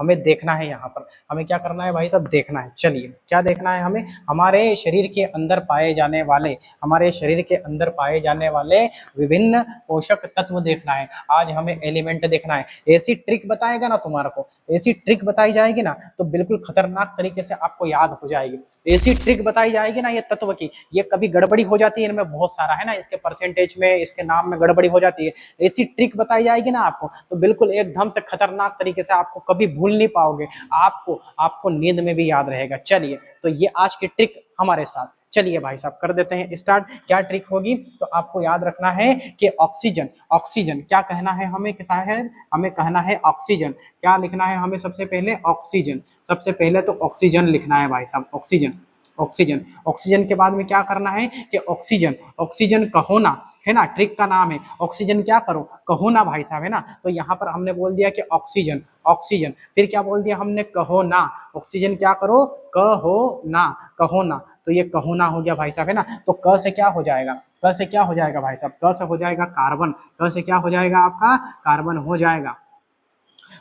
हमें देखना है यहाँ पर, हमें क्या करना है भाई साहब, देखना है। चलिए क्या देखना है हमें, हमारे शरीर के अंदर पाए जाने वाले, हमारे शरीर के अंदर पाए जाने वाले विभिन्न पोषक तत्व देखना है। आज हमें एलिमेंट देखना है। ऐसी ट्रिक बताएगा ना तुम्हारे को, ऐसी ट्रिक बताई जाएगी ना तो बिल्कुल खतरनाक तरीके से आपको याद हो जाएगी। ऐसी ट्रिक बताई जाएगी ना ये तत्व की, ये कभी गड़बड़ी हो जाती है इनमें बहुत सारा है ना, इसके परसेंटेज में, इसके नाम में गड़बड़ी हो जाती है। ऐसी ट्रिक बताई जाएगी ना आपको तो बिल्कुल एकदम से खतरनाक तरीके से आपको कभी भूल नहीं पाओगे, आपको आपको नींद में भी याद रहेगा। चलिए तो ये आज की ट्रिक हमारे साथ, चलिए भाई साहब कर देते हैं स्टार्ट। क्या ट्रिक होगी, तो आपको याद रखना है कि ऑक्सीजन, ऑक्सीजन क्या कहना है हमें, कैसा है, हमें कहना है ऑक्सीजन। क्या लिखना है हमें, सबसे पहले ऑक्सीजन, सबसे पहले तो ऑक्सीजन लिखना है भाई साहब, ऑक्सीजन, ऑक्सीजन। ऑक्सीजन के बाद में क्या करना है कि ऑक्सीजन, ऑक्सीजन कहो ना, है ना, ट्रिक का नाम है ऑक्सीजन, क्या करो, कहो ना भाई साहब, है ना। तो यहाँ पर हमने बोल दिया कि ऑक्सीजन, ऑक्सीजन, फिर क्या बोल दिया हमने, कहो ना, ऑक्सीजन क्या करो, कहो ना, कहो ना। तो ये कहो ना हो गया भाई साहब, है ना। तो क से क्या हो जाएगा, क से क्या हो जाएगा भाई साहब, क से हो जाएगा कार्बन, क से क्या हो जाएगा आपका, कार्बन हो जाएगा।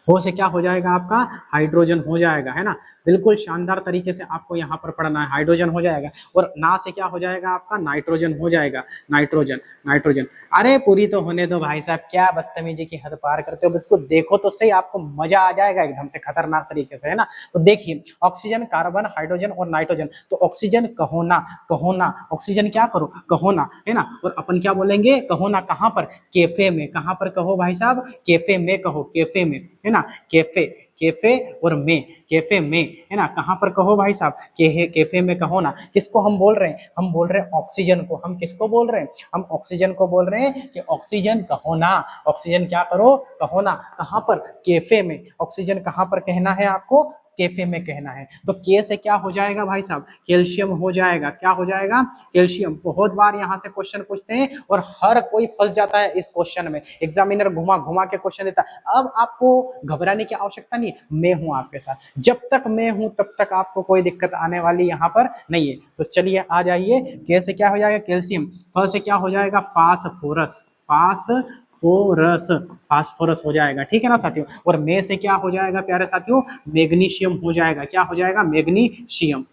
हो से क्या हो जाएगा आपका, हाइड्रोजन हो जाएगा, है ना। बिल्कुल शानदार तरीके से आपको यहाँ पर पढ़ना है, हाइड्रोजन हो जाएगा। और ना से क्या हो जाएगा आपका, नाइट्रोजन हो जाएगा, नाइट्रोजन, नाइट्रोजन। अरे पूरी तो होने दो भाई साहब, क्या बदतमीजी की हद पार करते हो, इसको देखो तो सही, आपको मजा आ जाएगा एकदम से खतरनाक तरीके से, है ना। तो देखिए ऑक्सीजन, कार्बन, हाइड्रोजन और नाइट्रोजन। तो ऑक्सीजन कहो ना, कहो ना, ऑक्सीजन क्या करो, कहो ना, है ना। और अपन क्या बोलेंगे, कहो ना कहाँ पर, कैफे में, कहाँ पर कहो भाई साहब, कैफे में कहो, कैफे में, है ना, कैफे, कैफे और में, कैफे में, है ना, कहाँ पर कहो भाई साहब, कैफे में कहो ना। किसको हम बोल रहे हैं, हम बोल रहे हैं ऑक्सीजन को, हम किसको बोल रहे हैं, हम ऑक्सीजन को बोल रहे हैं कि ऑक्सीजन कहो ना, ऑक्सीजन क्या करो, कहो ना, कहाँ पर, कैफे में। ऑक्सीजन कहाँ पर कहना है आपको, कैफे में कहना है। तो के से क्या हो जाएगा भाई साहब, कैल्शियम हो जाएगा, क्या हो जाएगा, कैल्शियम। बहुत बार यहाँ से क्वेश्चन पूछते हैं और हर कोई फंस जाता है इस क्वेश्चन में, एग्जामिनर घुमा घुमा के क्वेश्चन देता है। अब आपको घबराने की आवश्यकता नहीं, मैं हूं आपके साथ, जब तक मैं हूं तब तक आपको कोई दिक्कत आने वाली यहाँ पर नहीं है। तो चलिए आ जाइए, के से क्या हो जाएगा, कैल्शियम, फ से क्या हो जाएगा, फास्फोरस, फास्फोरस, फास्फोरस हो जाएगा, ठीक है ना साथियों। और में से क्या हो जाएगा प्यारे साथियों, मैग्नीशियम हो जाएगा, क्या हो जाएगा, मैग्नीशियम,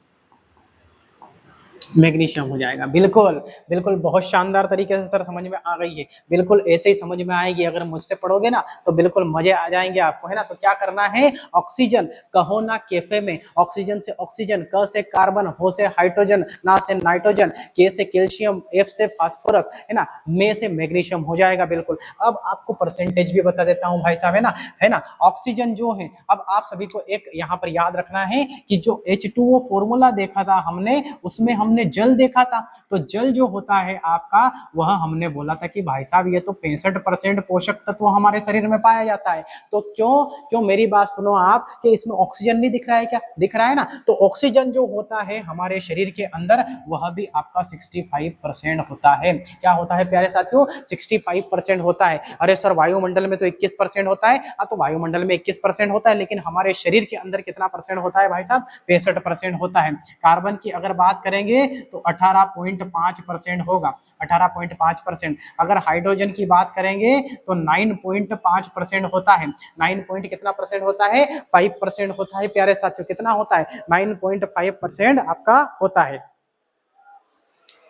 मैग्नीशियम हो जाएगा। बिल्कुल बिल्कुल, बहुत शानदार तरीके से सर समझ में आ गई है, बिल्कुल ऐसे ही समझ में आएगी, अगर मुझसे पढ़ोगे ना तो बिल्कुल मजे आ जाएंगे आपको, है ना। तो क्या करना है, ऑक्सीजन कहो ना कैफे में, ऑक्सीजन से ऑक्सीजन, क से कार्बन, हो से हाइड्रोजन, ना से नाइट्रोजन, के से कैल्शियम, एफ से फास्फोरस, है ना, में से मैग्नीशियम हो जाएगा। बिल्कुल, अब आपको परसेंटेज भी बता देता हूं भाई साहब, है ना, है ना। ऑक्सीजन जो है, अब आप सभी को एक यहाँ पर याद रखना है कि जो H2O फॉर्मूला देखा था हमने, उसमें हमने जल देखा था। तो जल जो होता है आपका, वह हमने बोला था कि भाई साहब ये तो 65% पोषक तत्व हमारे शरीर में पाया जाता है। तो क्यों क्यों, मेरी बात सुनो आप, कि इसमें ऑक्सीजन नहीं दिख रहा है क्या, दिख रहा है ना। तो ऑक्सीजन जो होता है हमारे शरीर के अंदर, वह भी आपका 65% होता है। क्या होता है प्यारे साथियों, 65% होता है। अरे सर वायुमंडल में तो 21% होता है, तो वायुमंडल में 21% होता है, लेकिन हमारे शरीर के अंदर कितना परसेंट होता है भाई साहब, 65% होता है। कार्बन की अगर बात करेंगे तो 18.5% होगा, 18.5%। अगर हाइड्रोजन की बात करेंगे तो 9.5% होता है, 9 पॉइंट कितना परसेंट होता है, 5% होता है प्यारे साथियों। कितना होता है, 9.5% आपका होता है।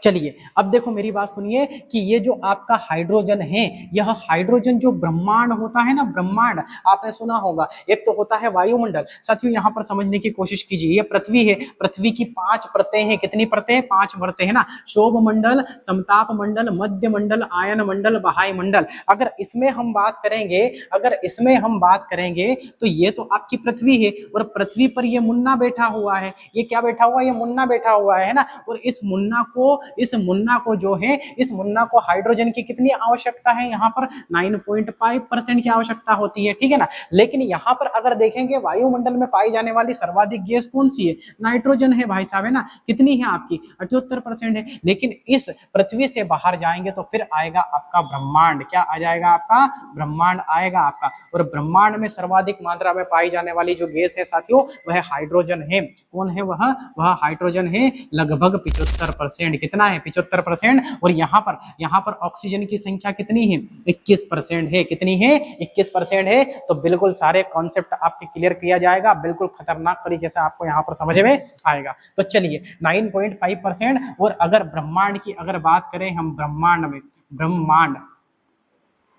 चलिए अब देखो मेरी बात सुनिए कि ये जो आपका हाइड्रोजन है, यह हाइड्रोजन जो ब्रह्मांड होता है ना, ब्रह्मांड आपने सुना होगा, एक तो होता है वायुमंडल। साथियों यहाँ पर समझने की कोशिश कीजिए, ये पृथ्वी है, पृथ्वी की 5 परतें हैं, कितनी परतें, 5 परतें है ना, शोभ मंडल, समताप मंडल, मध्य मंडल, आयन मंडल, बाह्य मंडल। अगर इसमें हम बात करेंगे, अगर इसमें हम बात करेंगे तो ये तो आपकी पृथ्वी है, और पृथ्वी पर ये मुन्ना बैठा हुआ है, ये क्या बैठा हुआ है, ये मुन्ना बैठा हुआ है ना। और इस मुन्ना को जो है, इस मुन्ना को हाइड्रोजन की कितनी आवश्यकता है, यहाँ पर 9.5% की आवश्यकता होती है, ठीक है ना। लेकिन यहाँ पर अगर देखेंगे वायुमंडल में पाई जाने वाली सर्वाधिक गैस कौन सी है, नाइट्रोजन है भाई साहब, है ना। कितनी है आपकी, 78% है। लेकिन इस पृथ्वी से बाहर जाएंगे तो फिर आएगा आपका ब्रह्मांड, क्या आ जाएगा आपका, ब्रह्मांड आएगा आपका। और ब्रह्मांड में सर्वाधिक मात्रा में पाई जाने वाली जो गैस है साथियों, वह हाइड्रोजन है। कौन है वह हाइड्रोजन है, लगभग 75%। कितना है 75%, और यहाँ पर ऑक्सीजन की संख्या कितनी है 21% है। कितनी है 21% है। तो बिल्कुल सारे कॉन्सेप्ट आपके क्लियर किया जाएगा, बिल्कुल खतरनाक तरीके से आपको यहाँ पर समझ में आएगा। तो चलिए 9.5%। और अगर ब्रह्मांड की अगर बात करें हम, ब्रह्मांड में, ब्रह्मांड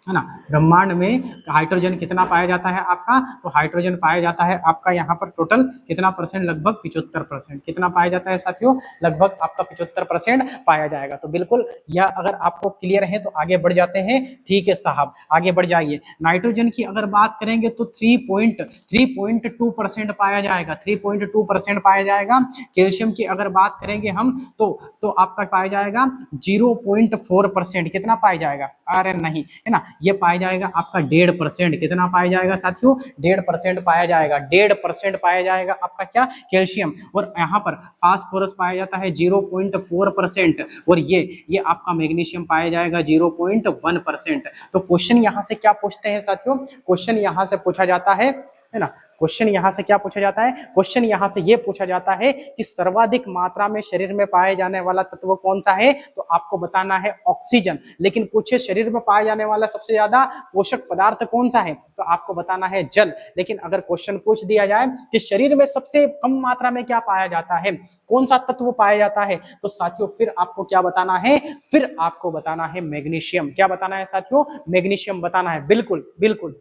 है ना, ब्रह्मांड में हाइड्रोजन कितना पाया जाता है आपका, तो हाइड्रोजन पाया जाता है आपका यहाँ पर टोटल कितना परसेंट, लगभग 75%। कितना पाया जाता है साथियों, लगभग आपका 75% पाया जाएगा। तो बिल्कुल यह अगर आपको क्लियर है तो आगे बढ़ जाते हैं। ठीक है साहब, आगे बढ़ जाइए। नाइट्रोजन की अगर बात करेंगे तो 3.2% पाया जाएगा, 3.2% पाया जाएगा। कैल्शियम की अगर बात करेंगे हम तो आपका पाया जाएगा 0.4%। कितना पाया जाएगा, अरे नहीं, है ना, ये पाया जाएगा आपका 1.5%। कितना पाया जाएगा साथियों, 1.5% पाया जाएगा, 1.5% पाया जाएगा आपका क्या, कैल्शियम। और यहाँ पर फास्फोरस पाया जाता है 0.4%। और ये आपका मैग्नीशियम पाया जाएगा 0.1%। तो क्वेश्चन यहाँ से क्या पूछते हैं साथियों, क्वेश्चन यहाँ से पूछा जाता है ना, क्वेश्चन यहाँ से क्या पूछा जाता है, क्वेश्चन यहाँ से ये पूछा जाता है कि सर्वाधिक मात्रा में शरीर में पाए जाने वाला तत्व कौन सा है, तो आपको बताना है ऑक्सीजन। लेकिन पूछे शरीर में पाया जाने वाला सबसे ज्यादा पोषक पदार्थ कौन सा है, तो आपको बताना है जल। लेकिन अगर क्वेश्चन पूछ दिया जाए कि शरीर में सबसे कम मात्रा में क्या पाया जाता है, कौन सा तत्व पाया जाता है, तो साथियों फिर आपको क्या बताना है, फिर आपको बताना है मैग्नीशियम। क्या बताना है साथियों, मैग्नीशियम बताना है। बिल्कुल बिल्कुल,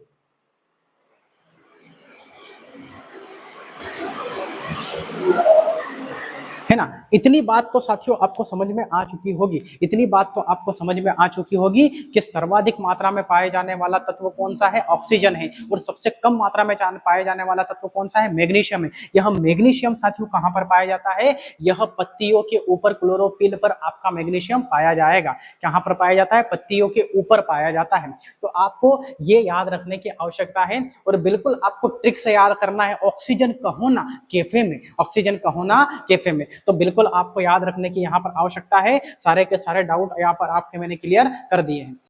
है ना। इतनी बात तो साथियों आपको समझ में आ चुकी होगी, इतनी बात तो आपको समझ में आ चुकी होगी कि सर्वाधिक मात्रा में पाए जाने वाला तत्व कौन सा है, ऑक्सीजन है। और सबसे कम मात्रा में पाए जाने वाला तत्व कौन सा है, मैग्नीशियम है। यह मैग्नीशियम साथियों कहां पर पाया जाता है, यह पत्तियों के ऊपर क्लोरोफिल पर आपका मैग्नीशियम पाया जाएगा। कहां पर पाया जाता है, पत्तियों के ऊपर पाया जाता है। तो आपको ये याद रखने की आवश्यकता है, और बिल्कुल आपको ट्रिक से याद करना है, ऑक्सीजन कहो ना कैफे में, ऑक्सीजन कहो ना कैफे में। तो बिल्कुल आपको याद रखने की यहाँ पर आवश्यकता है। सारे के सारे डाउट यहाँ पर आपके मैंने क्लियर कर दिए हैं।